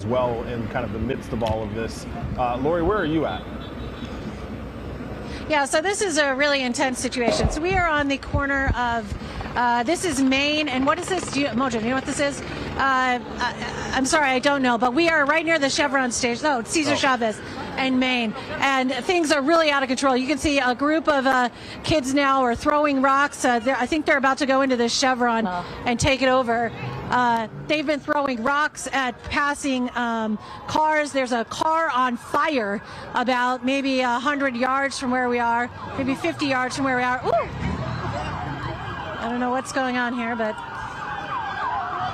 as well in kind of the midst of all of this. Lori, where are you at? Yeah, so this is a really intense situation. So we are on the corner of, this is Main, and what is this? Mojo, do you know what this is? I'm sorry, I don't know, but we are right near the Chevron station. No, it's Cesar Chavez and Main, and things are really out of control. You can see a group of kids now are throwing rocks. I think they're about to go into this Chevron and take it over. They've been throwing rocks at passing cars. There's a car on fire about maybe 100 yards from where we are, maybe 50 yards from where we are. Ooh! I don't know what's going on here, but...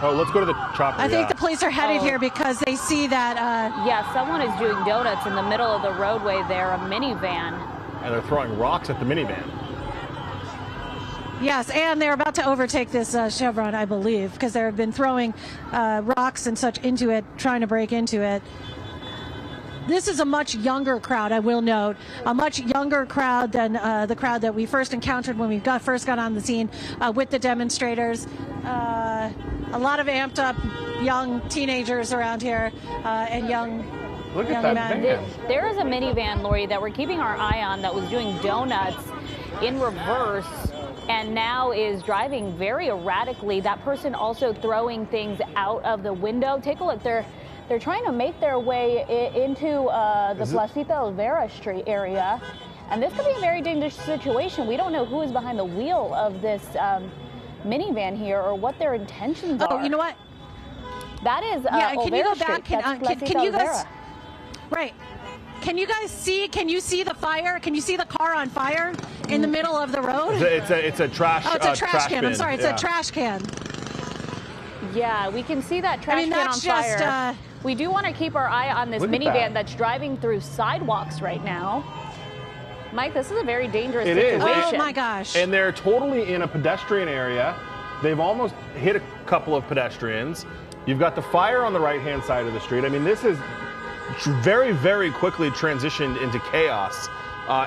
Oh, let's go to the chopper. I think the police are headed here because they see that... Yeah, someone is doing donuts in the middle of the roadway there, a minivan. And they're throwing rocks at the minivan. Yes, and they're about to overtake this Chevron, I believe, because they've been throwing rocks and such into it, trying to break into it. This is a much younger crowd, I will note, a much younger crowd than the crowd that we first encountered when we first got on the scene with the demonstrators. A lot of amped up young teenagers around here and young men. There is a minivan, Lori, that we're keeping our eye on that was doing donuts in reverse and now is driving very erratically. That person also throwing things out of the window. Take a look. They're trying to make their way into the Placita Olvera Street area. And this could be a very dangerous situation. We don't know who is behind the wheel of this minivan here or what their intentions are. Oh, you know what? That is can you go back? Can you guys... Right. Can you guys see? Can you see the fire? Can you see the car on fire in the middle of the road? It's a trash. Oh, it's a trash can. Bin. I'm sorry, it's a trash can. Yeah, we can see that trash can on fire. Just, we do want to keep our eye on this minivan that's driving through sidewalks right now. Mike, this is a very dangerous situation. It is. Oh my gosh. And they're totally in a pedestrian area. They've almost hit a couple of pedestrians. You've got the fire on the right-hand side of the street. I mean, this is very, very quickly transitioned into chaos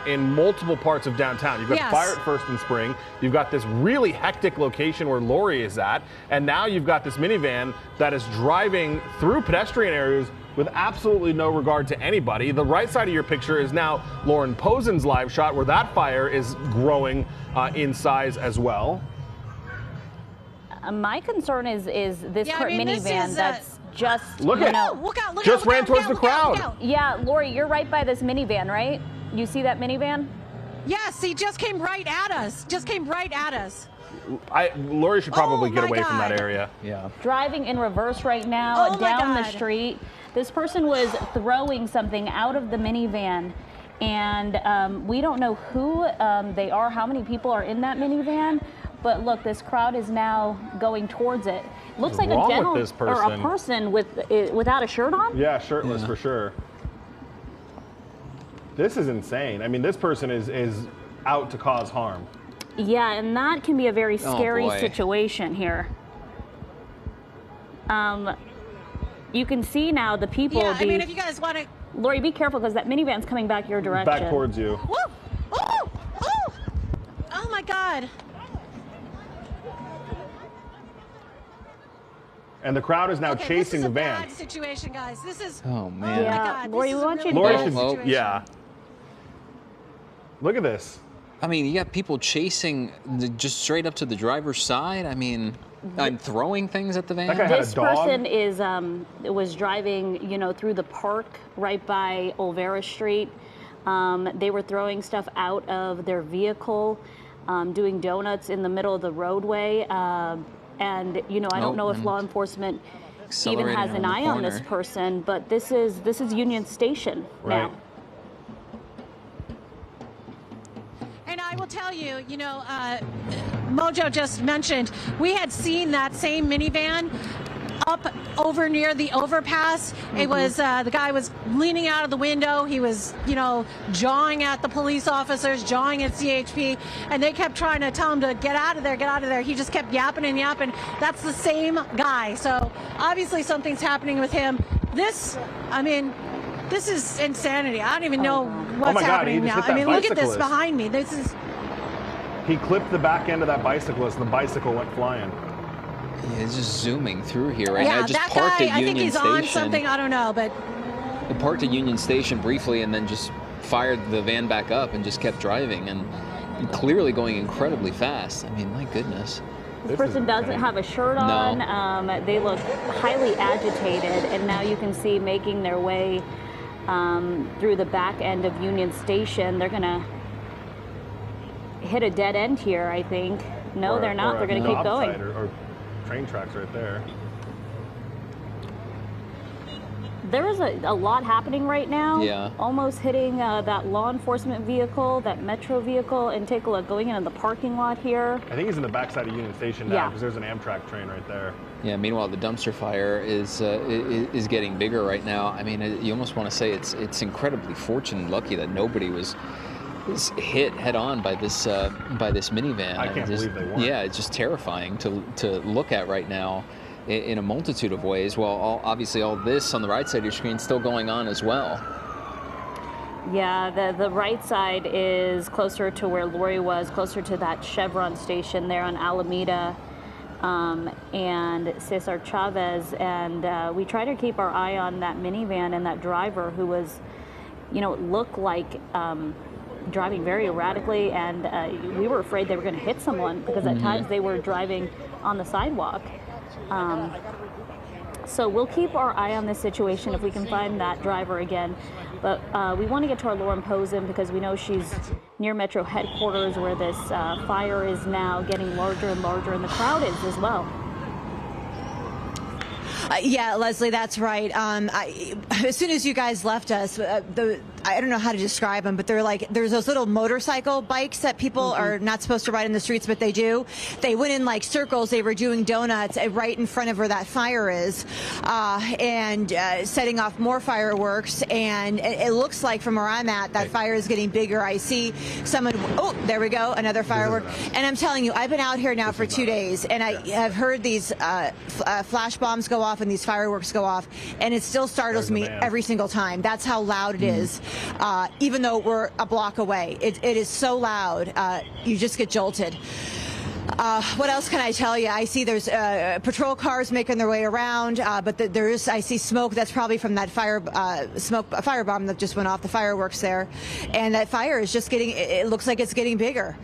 in multiple parts of downtown. You've got the fire at First and Spring. You've got this really hectic location where Lori is at. And now you've got this minivan that is driving through pedestrian areas with absolutely no regard to anybody. The right side of your picture is now Lauren Posen's live shot where that fire is growing in size as well. My concern is this minivan that's just look ran towards the crowd. Yeah, Lori, you're right by this minivan, right? You see that minivan? Yes, he just came right at us. Lori should probably get away from that area. Yeah. Driving in reverse right now down the street. This person was throwing something out of the minivan, and we don't know who they are, how many people are in that minivan. But look, this crowd is now going towards it. Looks like a gentleman or a person without a shirt on. Yeah, shirtless for sure. This is insane. I mean, this person is out to cause harm. Yeah, and that can be a very scary situation here. You can see now the people. Yeah, I mean, if you guys want to. Lori, be careful because that minivan's coming back your direction. Back towards you. Woo! Oh! Oh! Oh my God! And the crowd is now chasing the van. This is a bad situation, guys. This is. Oh man. Yeah, Oh my God, Lori, we want you to Lori yeah. Look at this. I mean, you got people chasing just straight up to the driver's side. I mean, I'm throwing things at the van. That guy had a dog. This person was driving, through the park right by Olvera Street. They were throwing stuff out of their vehicle, doing donuts in the middle of the roadway. And I don't know if law enforcement even has an eye on this person, but this is Union Station now. And I will tell you, Mojo just mentioned, we had seen that same minivan up over near the overpass. It was, the guy was leaning out of the window. He was, jawing at the police officers, jawing at CHP, and they kept trying to tell him to get out of there, get out of there. He just kept yapping and yapping. That's the same guy. So obviously something's happening with him. This is insanity. I don't even know what's happening now. I mean, look at this behind me. This is. He clipped the back end of that bicyclist and the bicycle went flying. Yeah, it's just zooming through here right yeah, now. Just that parked guy, at I Union think he's Station. on something, I don't know, but... It parked at Union Station briefly and then just fired the van back up and just kept driving, and clearly going incredibly fast. I mean, my goodness. This person doesn't have a shirt on. No. They look highly agitated, and now you can see making their way through the back end of Union Station. They're going to hit a dead end here, I think. No, they're not. They're going to keep going. Or train tracks right there. There is a lot happening right now. Yeah. Almost hitting that law enforcement vehicle, that metro vehicle, and take a look, going into the parking lot here. I think he's in the backside of Union Station now because there's an Amtrak train right there. Yeah. Meanwhile, the dumpster fire is getting bigger right now. I mean, you almost want to say it's incredibly fortunate and lucky that nobody was hit head on by this minivan. I can't believe they weren't. Yeah, it's just terrifying to look at right now in a multitude of ways. Well, obviously all this on the right side of your screen is still going on as well. Yeah, the right side is closer to where Lori was, closer to that Chevron station there on Alameda and Cesar Chavez. And we try to keep our eye on that minivan and that driver who was, you know, looked like driving very erratically, and we were afraid they were going to hit someone because at times they were driving on the sidewalk. So we'll keep our eye on this situation if we can find that driver again. But we want to get to our Lauren Posen because we know she's near Metro headquarters where this fire is now getting larger and larger, and the crowd is as well. Yeah, Leslie, that's right. As soon as you guys left us, I don't know how to describe them, but there's those little motorcycle bikes that people are not supposed to ride in the streets, but they do. They went in like circles. They were doing donuts right in front of where that fire is, and setting off more fireworks. And it looks like from where I'm at, that fire is getting bigger. I see someone. Oh, there we go, another firework. And I'm telling you, I've been out here now for 2 days, and I have heard these flash bombs go off and these fireworks go off, and it still startles me every single time. That's how loud it is, even though we're a block away. It is so loud, you just get jolted. What else can I tell you? I see there's patrol cars making their way around, but I see smoke that's probably from that firebomb that just went off, the fireworks there, and that fire is just getting. It looks like it's getting bigger.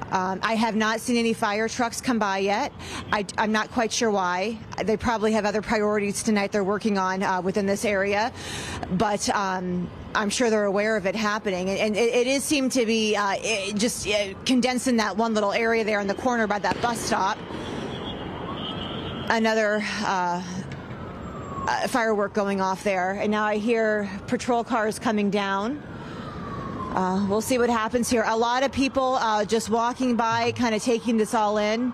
I have not seen any fire trucks come by yet. I'm not quite sure why. They probably have other priorities tonight they're working on within this area, but I'm sure they're aware of it happening. And it is seemed to be just condensed in that one little area there in the corner by that bus stop. Another firework going off there. And now I hear patrol cars coming down. We'll see what happens here. A lot of people just walking by, kind of taking this all in.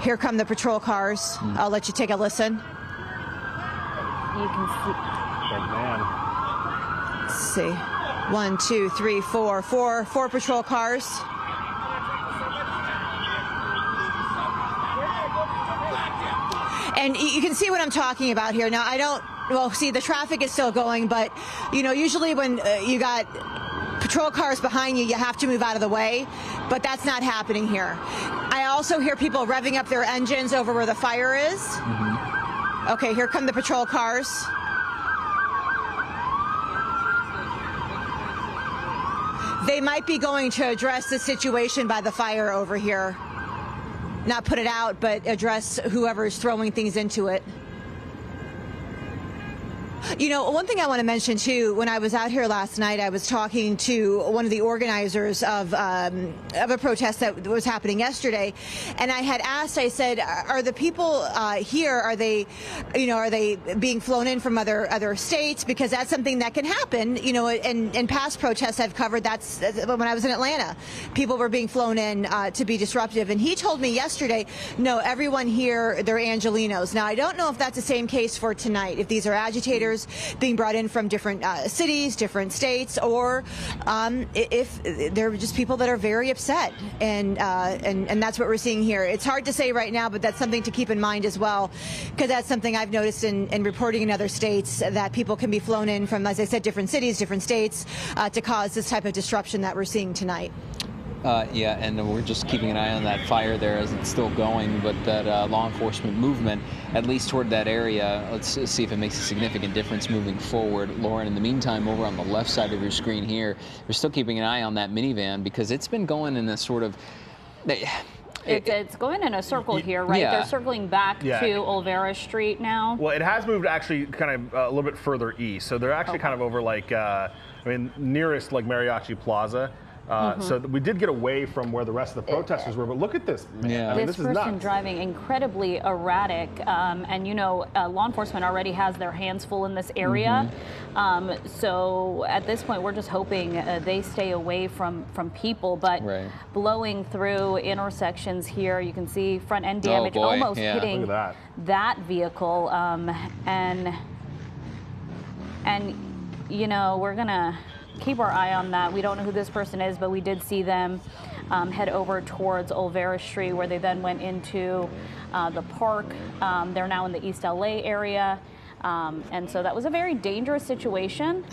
Here come the patrol cars. I'll let you take a listen. You can see. Big man. Let's see. 1, 2, 3, 4. Four patrol cars. And you can see what I'm talking about here. Now, well, see, the traffic is still going, but, you know, usually when you got patrol cars behind you, you have to move out of the way, but that's not happening here. I also hear people revving up their engines over where the fire is. Okay, here come the patrol cars. They might be going to address the situation by the fire over here. Not put it out, but address whoever's throwing things into it. You know, one thing I want to mention, too, when I was out here last night, I was talking to one of the organizers of a protest that was happening yesterday. And I had asked, I said, are the people here, are they being flown in from other states? Because that's something that can happen. You know, in past protests I've covered, that's when I was in Atlanta. People were being flown in to be disruptive. And he told me yesterday, no, everyone here, they're Angelenos. Now, I don't know if that's the same case for tonight, if these are agitators being brought in from different cities, different states, or if they're just people that are very upset, and that's what we're seeing here. It's hard to say right now, but that's something to keep in mind as well, because that's something I've noticed in reporting in other states, that people can be flown in from, as I said, different cities, different states, to cause this type of disruption that we're seeing tonight. Yeah, and we're just keeping an eye on that fire there as it's still going, but that law enforcement movement, at least toward that area, let's see if it makes a significant difference moving forward. Lauren, in the meantime, over on the left side of your screen here, we're still keeping an eye on that minivan because it's been going in a sort of... It's going in a circle here, right? Yeah. They're circling back to Olvera Street now. Well, it has moved actually kind of a little bit further east. So they're actually kind of over like, nearest like Mariachi Plaza. So we did get away from where the rest of the protesters were, but look at this, man. Yeah. I mean, This this is person nuts. driving incredibly erratic, and law enforcement already has their hands full in this area. So at this point, we're just hoping they stay away from people. But blowing through intersections here, you can see front end damage almost hitting Look at that vehicle, and we're gonna keep our eye on that. We don't know who this person is, but we did see them head over towards Olvera Street, where they then went into the park. They're now in the East LA area. And so that was a very dangerous situation.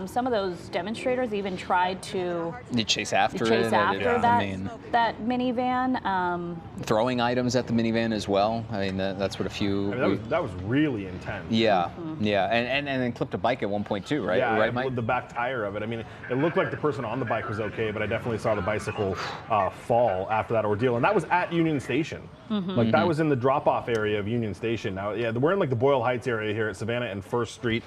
Some of those demonstrators even tried to chase after that minivan. Throwing items at the minivan as well. I mean, that's what a few... I mean, that was really intense. Yeah, yeah, and then clipped a bike at one point too, right? Yeah, right, Mike? the back tire of it. I mean, it looked like the person on the bike was okay, but I definitely saw the bicycle fall after that ordeal, and that was at Union Station. Like that was in the drop-off area of Union Station. Now, yeah, we're in like the Boyle Heights area here at Savannah and First Street.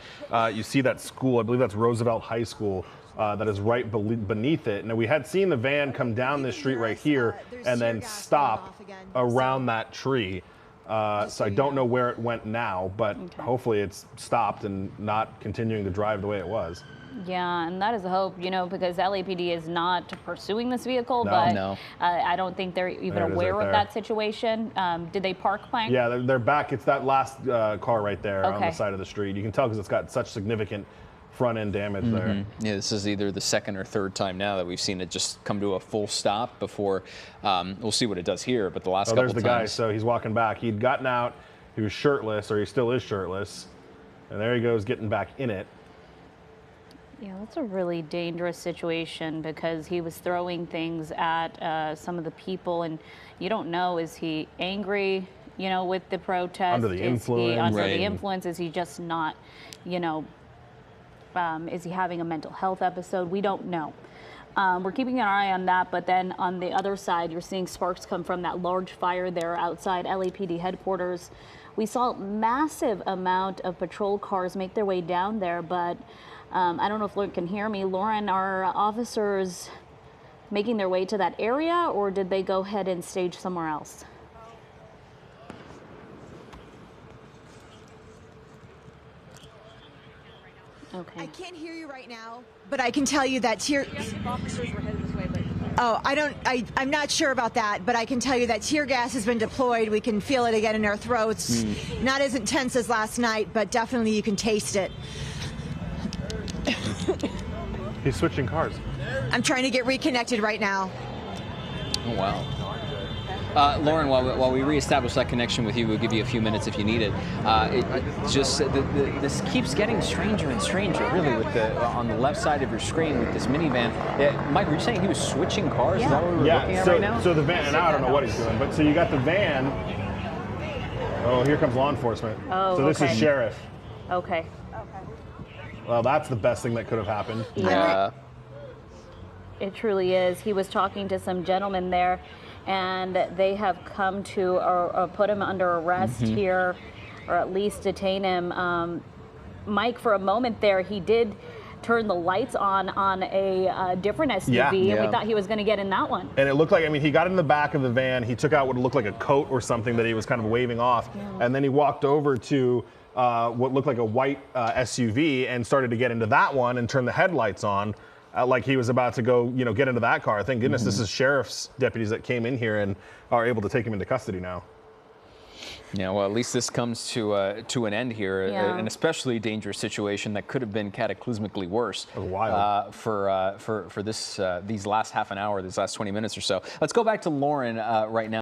You see that school, I believe that's Roosevelt High School. That is right beneath it. Now, we had seen the van come down this street right here and then stop around that tree. So I don't know where it went now, but hopefully it's stopped and not continuing to drive the way it was. Yeah, and that is the hope, because LAPD is not pursuing this vehicle, but I don't think they're even aware of that situation. Did they park, Mike? Yeah, they're back. It's that last car right there on the side of the street. You can tell because it's got such significant front end damage there. Yeah, this is either the second or third time now that we've seen it just come to a full stop before. We'll see what it does here, but the last couple there's the times. guy. So he's walking back. He'd gotten out. He was shirtless, or he still is shirtless. And there he goes, getting back in it. Yeah, that's a really dangerous situation because he was throwing things at some of the people, and you don't know, is he angry, with the protest? Under the influence. Is he under the influence? Is he just not, is he having a mental health episode? We don't know. We're keeping an eye on that, but then on the other side, you're seeing sparks come from that large fire there outside LAPD headquarters. We saw a massive amount of patrol cars make their way down there, but I don't know if Lauren can hear me. Lauren, are officers making their way to that area, or did they go ahead and stage somewhere else? Okay. I can't hear you right now, but I can tell you that Officers were headed this way, but... Oh, I'm not sure about that, but I can tell you that tear gas has been deployed. We can feel it again in our throats. Not as intense as last night, but definitely you can taste it. He's switching cars. I'm trying to get reconnected right now. Oh, wow. Lauren, while we reestablish that connection with you, we'll give you a few minutes if you need it. This keeps getting stranger and stranger, really, with on the left side of your screen with this minivan. Mike, were you saying he was switching cars? Is that what we're looking at right now? So the van, and I don't know what he's doing, but so you got the van. Oh, here comes law enforcement. Oh, so this is sheriff. Okay. Well, that's the best thing that could have happened. Yeah. It truly is. He was talking to some gentlemen there, and they have come to or put him under arrest here, or at least detain him. Mike, for a moment there, he did turn the lights on a different SUV, and we thought he was going to get in that one. And it looked like, he got in the back of the van, he took out what looked like a coat or something that he was kind of waving off, and then he walked over to what looked like a white SUV and started to get into that one and turn the headlights on. Like he was about to go, get into that car. Thank goodness this is sheriff's deputies that came in here and are able to take him into custody now. Yeah, well, at least this comes to an end here. An especially dangerous situation that could have been cataclysmically worse. Wild. For these last half an hour, these last 20 minutes or so. Let's go back to Lauren right now.